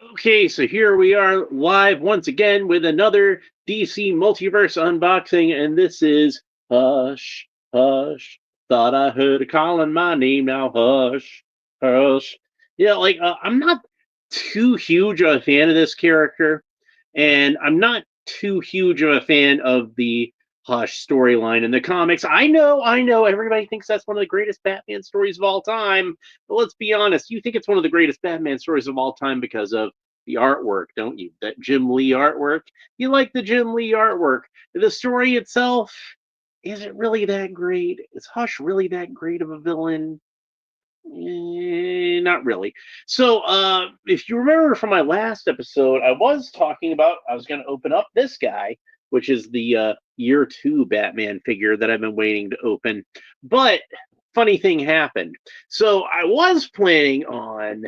Okay, so here we are live once again with another DC Multiverse unboxing, and this is Hush, Hush. Thought I heard a calling my name now. Hush, Hush. Yeah, I'm not too huge of a fan of this character, and I'm not too huge of a fan of the Hush storyline in the comics. I know, everybody thinks that's one of the greatest Batman stories of all time. But let's be honest, you think it's one of the greatest Batman stories of all time because of the artwork, don't you? That Jim Lee artwork. You like the Jim Lee artwork. The story itself, is it really that great? Is Hush really that great of a villain? Not really. So, if you remember from my last episode, I was going to open up this guy, which is the year two Batman figure that I've been waiting to open. But funny thing happened. So I was planning on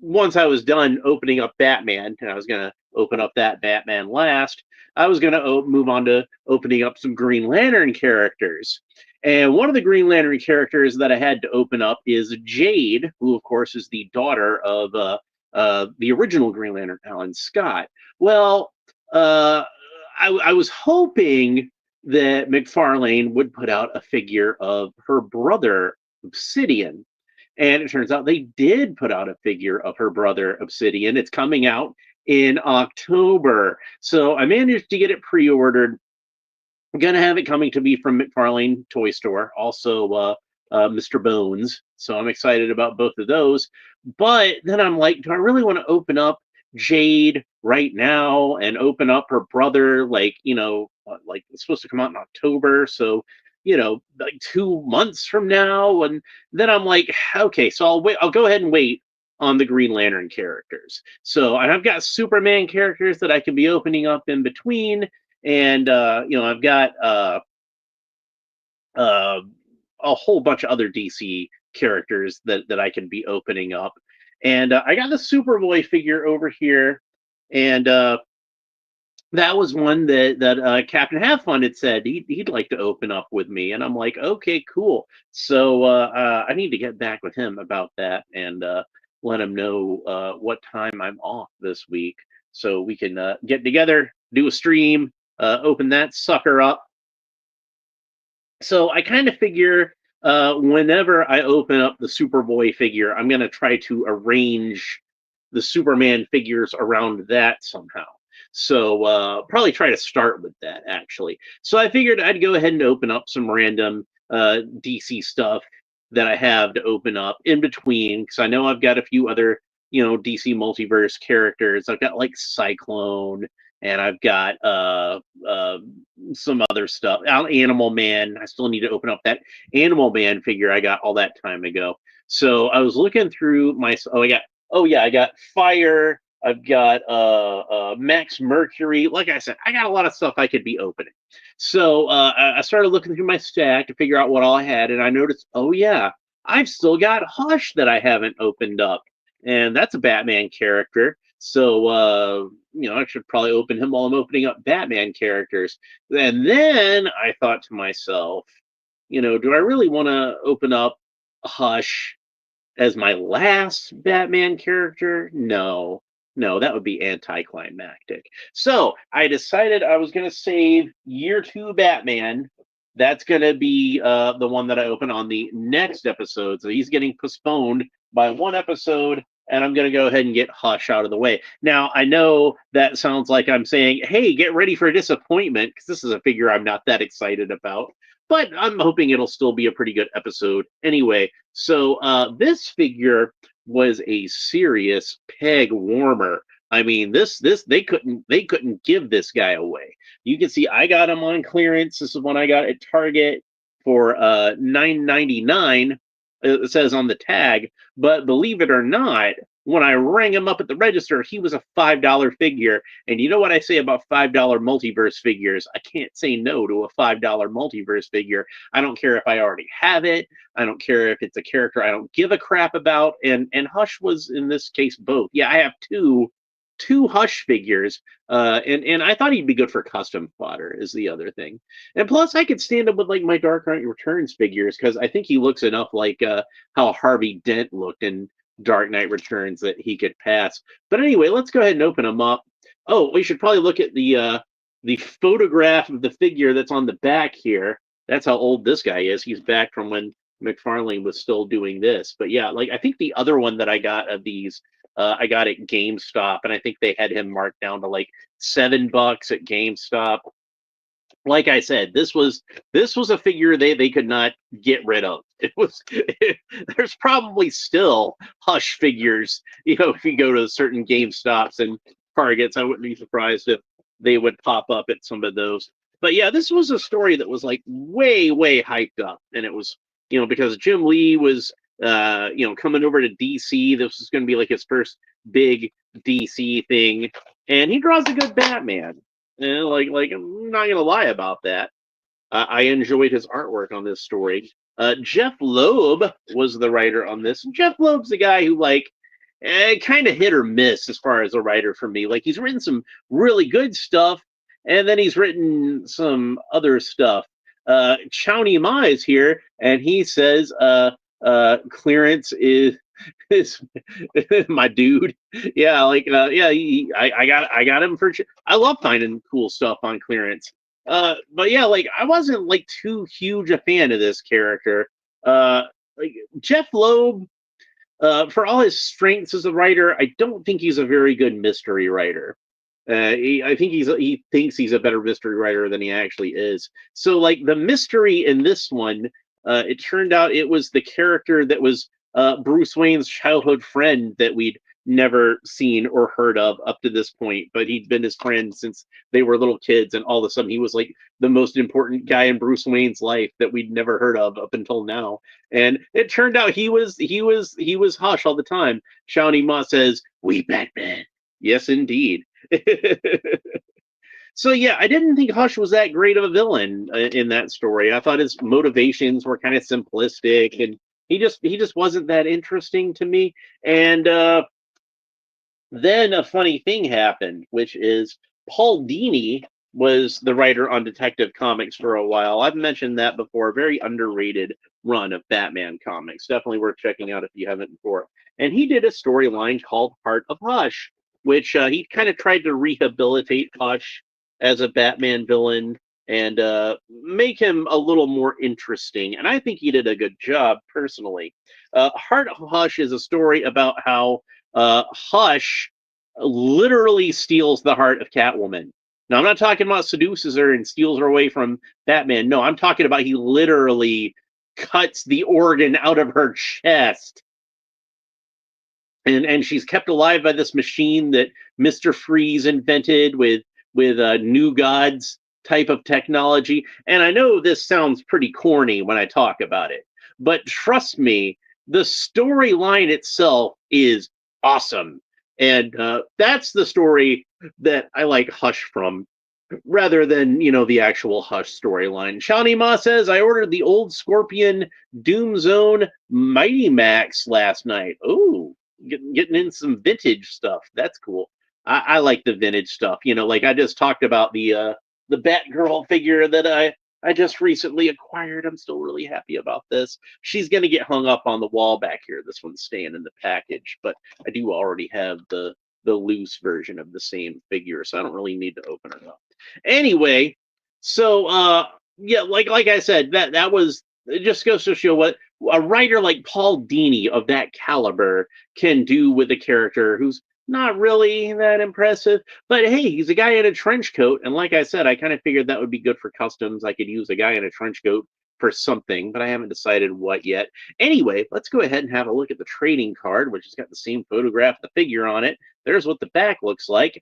once I was done opening up Batman, and I was going to open up that Batman last. I was going to move on to opening up some Green Lantern characters. And one of the Green Lantern characters that I had to open up is Jade, who, of course, is the daughter of the original Green Lantern, Alan Scott. Well, uh, I was hoping that Mcfarlane would put out a figure of her brother, Obsidian. And it turns out they did put out a figure of her brother, Obsidian. It's coming out in October. So I managed to get it pre ordered. I'm gonna have it coming to me from McFarlane Toy Store, also Mr. Bones. So I'm excited about both of those. But then I'm like, do I really want to open up Jade right now and open up her brother? Like it's supposed to come out in October, so like 2 months from now. And then I'm like, okay, so I'll wait. I'll go ahead and wait on the Green Lantern characters. So and I've got Superman characters that I can be opening up in between, and I've got uh, a whole bunch of other DC characters that I can be opening up, and I got the Superboy figure over here, and that was one that Captain Have Fun had said he'd like to open up with me, and I'm like, okay, cool. So I need to get back with him about that and let him know what time I'm off this week, so we can get together, do a stream, open that sucker up. So I kind of figure whenever I open up the Superboy figure, I'm going to try to arrange the Superman figures around that somehow. So probably try to start with that actually. So I figured I'd go ahead and open up some random DC stuff that I have to open up in between, because I know I've got a few other DC multiverse characters. I've got like Cyclone, and I've got some other stuff. Animal Man. I still need to open up that Animal Man figure I got all that time ago. So I was looking through my. I got Fire. I've got Max Mercury. Like I said, I got a lot of stuff I could be opening. So I started looking through my stack to figure out what all I had, and I noticed, oh yeah, I've still got Hush that I haven't opened up, and that's a Batman character. So I should probably open him while I'm opening up Batman characters. And then I thought to myself, do I really want to open up Hush as my last Batman character? No, no, that would be anticlimactic. So I decided I was going to save year two Batman. That's going to be the one that I open on the next episode. So he's getting postponed by one episode, and I'm going to go ahead and get Hush out of the way. Now, I know that sounds like I'm saying, hey, get ready for a disappointment, because this is a figure I'm not that excited about. But I'm hoping it'll still be a pretty good episode anyway. So this figure was a serious peg warmer. I mean, this they couldn't give this guy away. You can see I got him on clearance. This is one I got at Target for $9.99. It says on the tag, but believe it or not, when I rang him up at the register, he was a $5 figure. And you know what I say about $5 multiverse figures? I can't say no to a $5 multiverse figure. I don't care if I already have it. I don't care if it's a character I don't give a crap about. And Hush was in this case both. Yeah, I have two Hush figures, and I thought he'd be good for custom fodder. Is the other thing, and plus I could stand up with like my Dark Knight Returns figures, because I think he looks enough like how Harvey Dent looked in Dark Knight Returns that he could pass. But anyway, let's go ahead and open them up. Oh, we should probably look at the photograph of the figure that's on the back here. That's how old this guy is. He's back from when Mcfarlane was still doing this. But yeah, like I think the other one that I got of these, I got at GameStop, and I think they had him marked down to like $7 at GameStop. Like I said, this was a figure they could not get rid of. There's probably still Hush figures, if you go to certain GameStops and Targets. I wouldn't be surprised if they would pop up at some of those. But yeah, this was a story that was like way, way hyped up, and it was, because Jim Lee was coming over to DC. This was going to be like his first big DC thing, and he draws a good Batman. Like I'm not gonna lie about that. I enjoyed his artwork on this story. Jeff Loeb was the writer on this. Jeff Loeb's the guy who kind of hit or miss as far as a writer for me. Like he's written some really good stuff, and then he's written some other stuff. Chowny Ma is here, and he says clearance is my dude. Yeah, I got him for. I love finding cool stuff on clearance. But yeah, like I wasn't like too huge a fan of this character. Like Jeff Loeb, for all his strengths as a writer, I don't think he's a very good mystery writer. I think he thinks he's a better mystery writer than he actually is. So like the mystery in this one, it turned out it was the character that was Bruce Wayne's childhood friend that we'd never seen or heard of up to this point, but he'd been his friend since they were little kids, and all of a sudden he was like the most important guy in Bruce Wayne's life that we'd never heard of up until now. And it turned out he was Hush all the time. Shawnee Ma says, "We Batman." Yes, indeed. So yeah, I didn't think Hush was that great of a villain in that story. I thought his motivations were kind of simplistic, and he just wasn't that interesting to me. And then a funny thing happened, which is Paul Dini was the writer on Detective Comics for a while. I've mentioned that before. Very underrated run of Batman comics. Definitely worth checking out if you haven't before. And he did a storyline called Heart of Hush, which he kind of tried to rehabilitate Hush as a Batman villain and make him a little more interesting. And I think he did a good job, personally. Heart of Hush is a story about how Hush literally steals the heart of Catwoman. Now, I'm not talking about seduces her and steals her away from Batman. No, I'm talking about he literally cuts the organ out of her chest. And she's kept alive by this machine that Mr. Freeze invented with New Gods type of technology. And I know this sounds pretty corny when I talk about it, but trust me, the storyline itself is awesome. And that's the story that I like Hush from, rather than, the actual Hush storyline. Shawnee Ma says, I ordered the old Scorpion Doom Zone Mighty Max last night. Ooh, getting in some vintage stuff. That's cool. I like the vintage stuff. Like I just talked about the Batgirl figure that I just recently acquired. I'm still really happy about this. She's going to get hung up on the wall back here. This one's staying in the package, but I do already have the loose version of the same figure, so I don't really need to open it up. Anyway, so yeah, like I said, that was, it just goes to show what a writer like Paul Dini of that caliber can do with a character who's not really that impressive, but hey, he's a guy in a trench coat, and like I said, I kind of figured that would be good for customs. I could use a guy in a trench coat for something, but I haven't decided what yet. Anyway, let's go ahead and have a look at the trading card, which has got the same photograph of the figure on it. There's what the back looks like,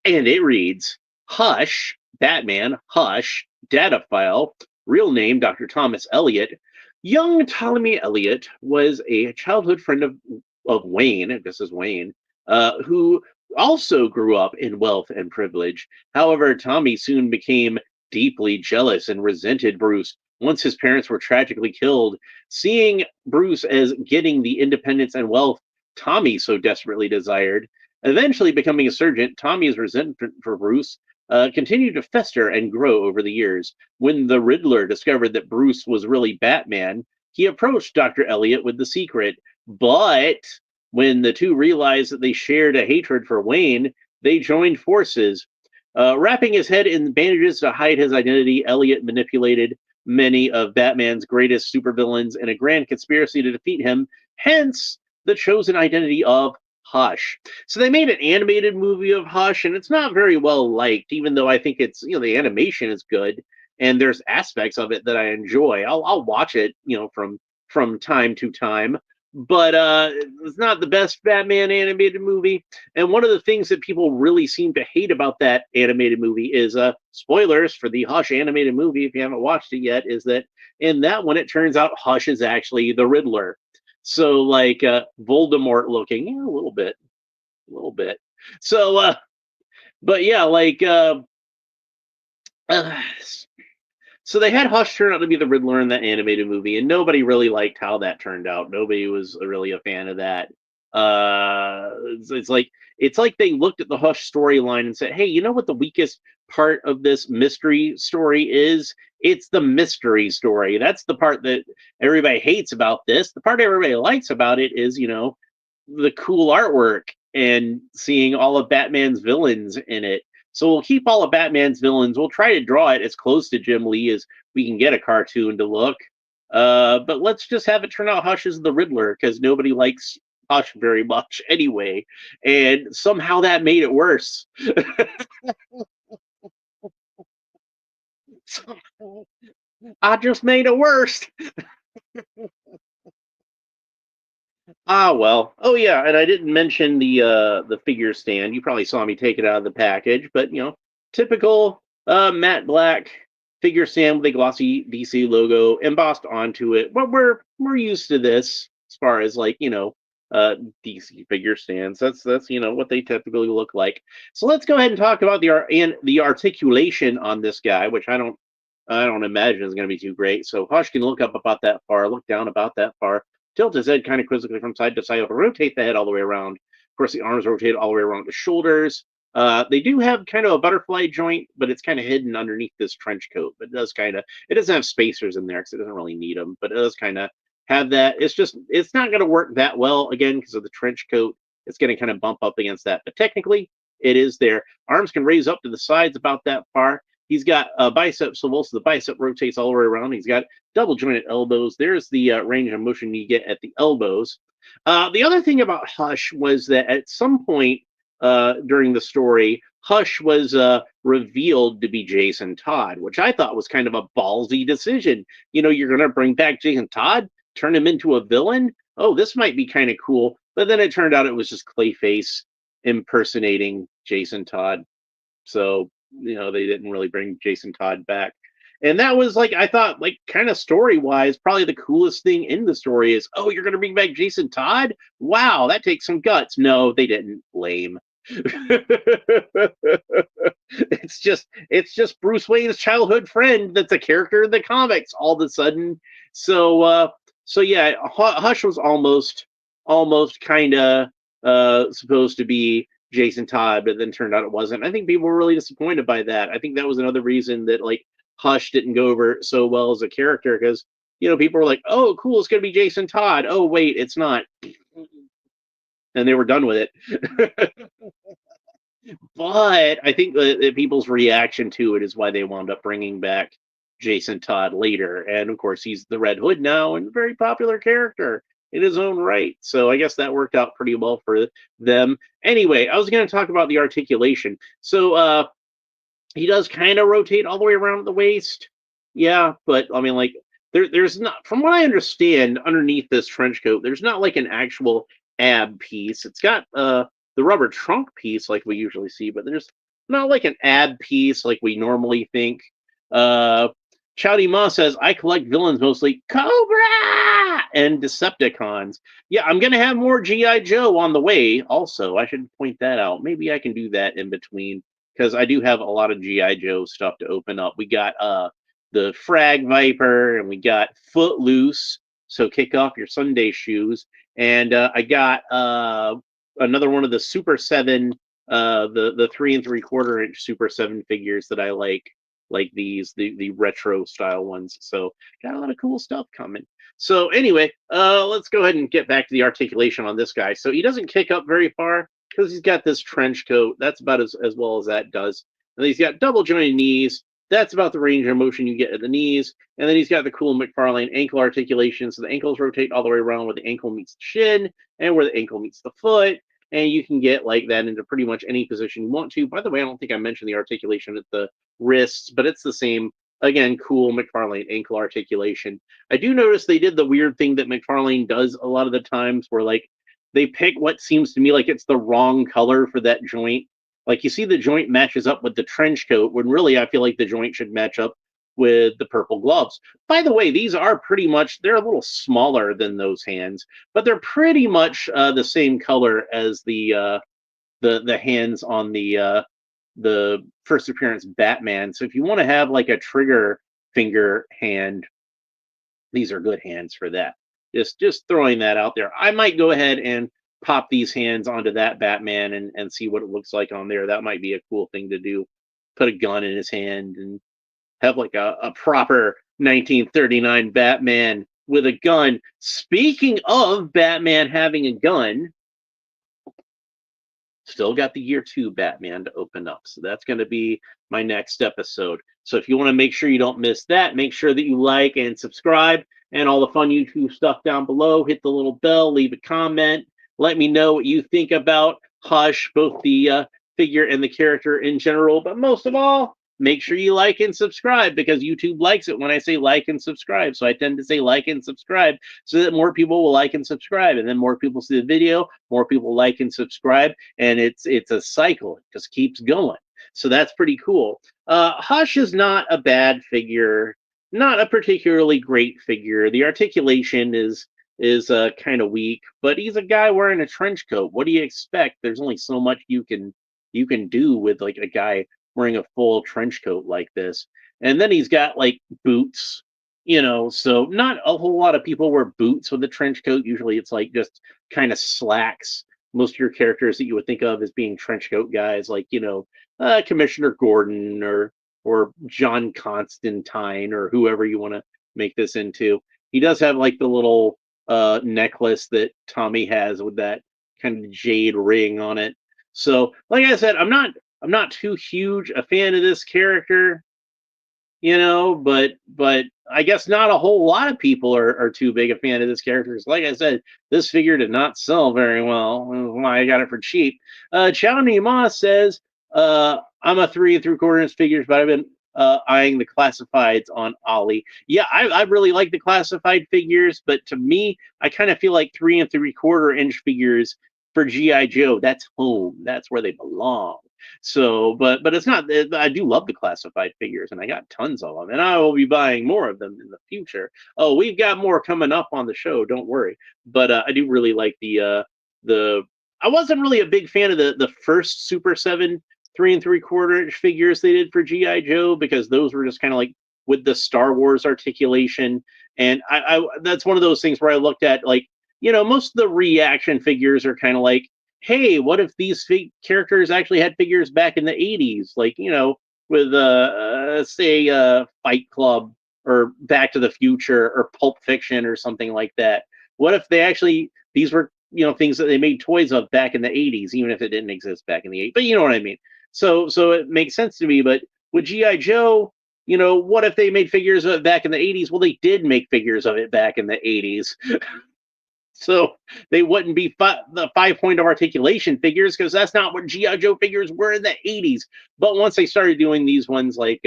and it reads, Hush, Batman, Hush, data file, real name Dr. Thomas Elliot. Young Ptolemy Elliot was a childhood friend of Wayne, this is Wayne, who also grew up in wealth and privilege. However, Tommy soon became deeply jealous and resented Bruce once his parents were tragically killed. Seeing Bruce as getting the independence and wealth Tommy so desperately desired, eventually becoming a surgeon, Tommy's resentment for Bruce continued to fester and grow over the years. When the Riddler discovered that Bruce was really Batman, he approached Dr. Elliot with the secret, but When the two realized that they shared a hatred for Wayne, they joined forces. Wrapping his head in bandages to hide his identity, Elliot manipulated many of Batman's greatest supervillains in a grand conspiracy to defeat him, hence the chosen identity of Hush. So they made an animated movie of Hush, and it's not very well liked, even though I think it's, the animation is good and there's aspects of it that I enjoy. I'll watch it, from time to time. But it's not the best Batman animated movie. And one of the things that people really seem to hate about that animated movie is spoilers for the Hush animated movie, if you haven't watched it yet, is that in that one it turns out Hush is actually the Riddler. So like Voldemort looking, a little bit. So but yeah, like uh, so they had Hush turn out to be the Riddler in that animated movie, and nobody really liked how that turned out. Nobody was really a fan of that. It's like they looked at the Hush storyline and said, "Hey, you know what the weakest part of this mystery story is? It's the mystery story. That's the part that everybody hates about this. The part everybody likes about it is, the cool artwork and seeing all of Batman's villains in it. So we'll keep all of Batman's villains. We'll try to draw it as close to Jim Lee as we can get a cartoon to look. But let's just have it turn out Hush is the Riddler because nobody likes Hush very much anyway. And somehow that made it worse. I just made it worse. Ah, well. Oh yeah, and I didn't mention the figure stand. You probably saw me take it out of the package, but typical matte black figure stand with a glossy DC logo embossed onto it. But we're used to this as far as like, DC figure stands. That's what they typically look like. So let's go ahead and talk about the articulation on this guy, which I don't imagine is going to be too great. So Hush can look up about that far, look down about that far, tilt his head kind of quizzically from side to side, rotate the head all the way around. Of course, the arms rotate all the way around the shoulders. They do have kind of a butterfly joint, but it's kind of hidden underneath this trench coat. But it doesn't have spacers in there because it doesn't really need them. But it does kind of have that. It's not going to work that well again because of the trench coat. It's going to kind of bump up against that. But technically, it is there. Arms can raise up to the sides about that far. He's got a bicep swivel, so the bicep rotates all the way around. He's got double jointed elbows. There's the range of motion you get at the elbows. The other thing about Hush was that at some point during the story, Hush was revealed to be Jason Todd, which I thought was kind of a ballsy decision. You're going to bring back Jason Todd, turn him into a villain? Oh, this might be kind of cool. But then it turned out it was just Clayface impersonating Jason Todd. So they didn't really bring Jason Todd back. And that was like, I thought, like, kind of story wise, probably the coolest thing in the story is, oh, you're going to bring back Jason Todd? Wow, that takes some guts. No, they didn't. Lame. it's just Bruce Wayne's childhood friend that's a character in the comics all of a sudden. So yeah, Hush was almost kind of supposed to be Jason Todd, but then turned out it wasn't. I think people were really disappointed by that. I think that was another reason that like Hush didn't go over so well as a character because people were like, "Oh, cool, it's gonna be Jason Todd." Oh, wait, it's not, and they were done with it. But I think that people's reaction to it is why they wound up bringing back Jason Todd later, and of course he's the Red Hood now and a very popular character in his own right. So I guess that worked out pretty well for them. Anyway, I was going to talk about the articulation. So he does kind of rotate all the way around the waist. Yeah, but I mean, like, there's not, from what I understand, underneath this trench coat, there's not like an actual ab piece. It's got the rubber trunk piece like we usually see, but there's not like an ab piece like we normally think. Chowdy Ma says, I collect villains mostly. Cobra and Decepticons. Yeah, I'm going to have more G.I. Joe on the way also. I should point that out. Maybe I can do that in between because I do have a lot of G.I. Joe stuff to open up. We got the Frag Viper and we got Footloose. So kick off your Sunday shoes. And I got another one of the Super 7, the 3 3/4 inch Super 7 figures that I like like the retro style ones. So got a lot of cool stuff coming. So anyway, let's go ahead and get back to the articulation on this guy. So he doesn't kick up very far because he's got this trench coat. That's about as well as that does. And he's got double jointed knees. That's about the range of motion you get at the knees. And then he's got the cool Mcfarlane ankle articulation. So the ankles rotate all the way around where the ankle meets the shin and where the ankle meets the foot. And you can get like that into pretty much any position you want to. By the way, I don't think I mentioned the articulation at the wrists, but it's the same. Again, cool Mcfarlane ankle articulation. I do notice they did the weird thing that Mcfarlane does a lot of the times where like they pick what seems to me like it's the wrong color for that joint. Like you see the joint matches up with the trench coat when really I feel like the joint should match up with the purple gloves. By the way, these are pretty much, they're a little smaller than those hands, but they're pretty much the same color as the hands on the first appearance Batman. So if you want to have like a trigger finger hand, these are good hands for that. Just throwing that out there. I might go ahead and pop these hands onto that Batman and see what it looks like on there. That might be a cool thing to do. Put a gun in his hand and have like a proper 1939 Batman with a gun. Speaking of Batman having a gun, still got the year 2 Batman to open up. So that's going to be my next episode. So if you want to make sure you don't miss that, make sure that you like and subscribe and all the fun YouTube stuff down below. Hit the little bell, leave a comment. Let me know what you think about Hush, both the figure and the character in general. But most of all, make sure you like and subscribe because YouTube likes it when I say like and subscribe. So I tend to say like and subscribe so that more people will like and subscribe. And then more people see the video, more people like and subscribe. And it's a cycle. It just keeps going. So that's pretty cool. Hush is not a bad figure, not a particularly great figure. The articulation is kind of weak, but he's a guy wearing a trench coat. What do you expect? There's only so much you can do with like a guy wearing a full trench coat like this. And then he's got like boots, so not a whole lot of people wear boots with a trench coat. Usually it's like just kind of slacks. Most of your characters that you would think of as being trench coat guys, like, Commissioner Gordon or John Constantine or whoever you want to make this into. He does have like the little necklace that Tommy has with that kind of jade ring on it. So, like I said, I'm not too huge a fan of this character, but I guess not a whole lot of people are too big a fan of this character. Like I said, this figure did not sell very well. That's why I got it for cheap. Chow Nima says, I'm a 3 3/4 inch figures, but I've been eyeing the classifieds on Ollie. Yeah, I really like the classified figures, but to me, I kind of feel like 3 3/4 inch figures for G.I. Joe, that's home. That's where they belong. So, but it's not. I do love the classified figures, and I got tons of them, and I will be buying more of them in the future. Oh, we've got more coming up on the show. Don't worry. But I do really like the. I wasn't really a big fan of the first Super 7 3 3/4 inch figures they did for GI Joe because those were just kind of like with the Star Wars articulation, and I that's one of those things where I looked at like most of the reaction figures are kind of like, hey, what if these characters actually had figures back in the 80s? Like, with, say, Fight Club or Back to the Future or Pulp Fiction or something like that. What if these were, things that they made toys of back in the 80s, even if it didn't exist back in the 80s? But you know what I mean? So it makes sense to me. But with G.I. Joe, what if they made figures of it back in the 80s? Well, they did make figures of it back in the 80s. So they wouldn't be the 5-point of articulation figures because that's not what G.I. Joe figures were in the 80s. But once they started doing these ones like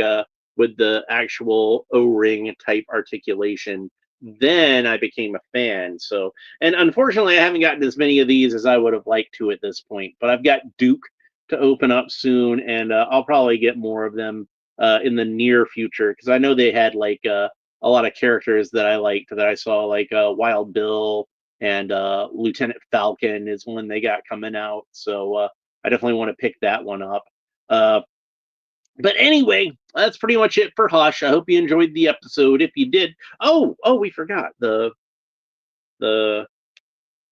with the actual O-ring type articulation, then I became a fan. So, and unfortunately, I haven't gotten as many of these as I would have liked to at this point. But I've got Duke to open up soon, and I'll probably get more of them in the near future because I know they had like a lot of characters that I liked that I saw, like Wild Bill and Lieutenant Falcon is one they got coming out. So I definitely want to pick that one up. But anyway, that's pretty much it for Hush. I hope you enjoyed the episode. If you did, oh, we forgot the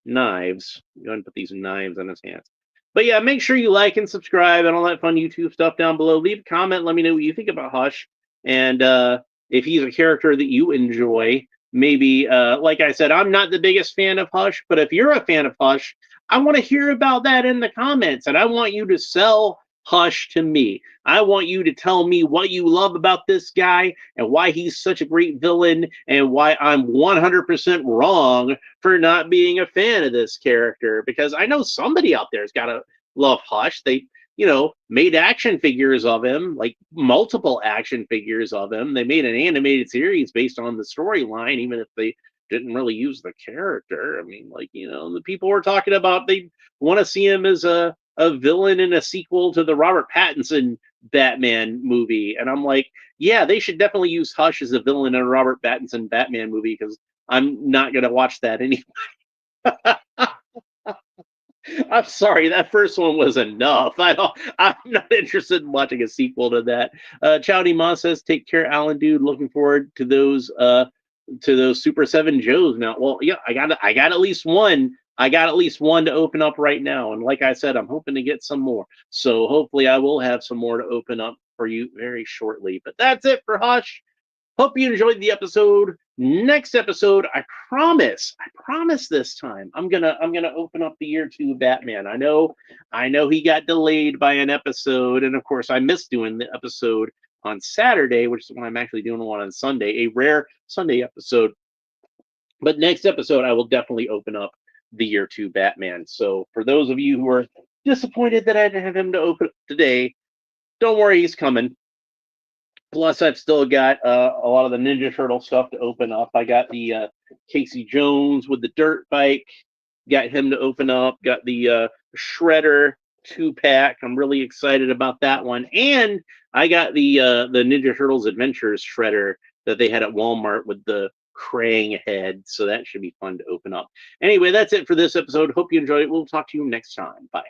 knives. Go ahead and put these knives on his hands. But yeah, make sure you like and subscribe and all that fun YouTube stuff down below. Leave a comment. Let me know what you think about Hush. And if he's a character that you enjoy, maybe, like I said, I'm not the biggest fan of Hush, but if you're a fan of Hush, I want to hear about that in the comments, and I want you to sell Hush to me. I want you to tell me what you love about this guy and why he's such a great villain and why I'm 100% wrong for not being a fan of this character. Because I know somebody out there's got to love Hush. They, made action figures of him, like multiple action figures of him. They made an animated series based on the storyline, even if they didn't really use the character. I mean, like, the people were talking about they want to see him as a villain in a sequel to the Robert Pattinson Batman movie. And I'm like, yeah, they should definitely use Hush as a villain in a Robert Pattinson Batman movie because I'm not going to watch that anyway. I'm sorry, that first one was enough. I'm not interested in watching a sequel to that. Chowdy Ma says, "Take care, Alan, dude. Looking forward to those Super Seven Joes now." Well, yeah, I got at least one. I got at least one to open up right now, and like I said, I'm hoping to get some more. So hopefully, I will have some more to open up for you very shortly. But that's it for Hush. Hope you enjoyed the episode. Next episode, I promise this time I'm gonna open up the year 2 Batman. I know he got delayed by an episode, and of course I missed doing the episode on Saturday, which is when I'm actually doing one on Sunday, a rare Sunday episode. But next episode I will definitely open up the year 2 Batman. So for those of you who are disappointed that I didn't have him to open today, don't worry, he's coming. Plus, I've still got a lot of the Ninja Turtle stuff to open up. I got the Casey Jones with the dirt bike. Got him to open up. Got the Shredder 2-pack. I'm really excited about that one. And I got the Ninja Turtles Adventures Shredder that they had at Walmart with the Krang head. So that should be fun to open up. Anyway, that's it for this episode. Hope you enjoyed it. We'll talk to you next time. Bye.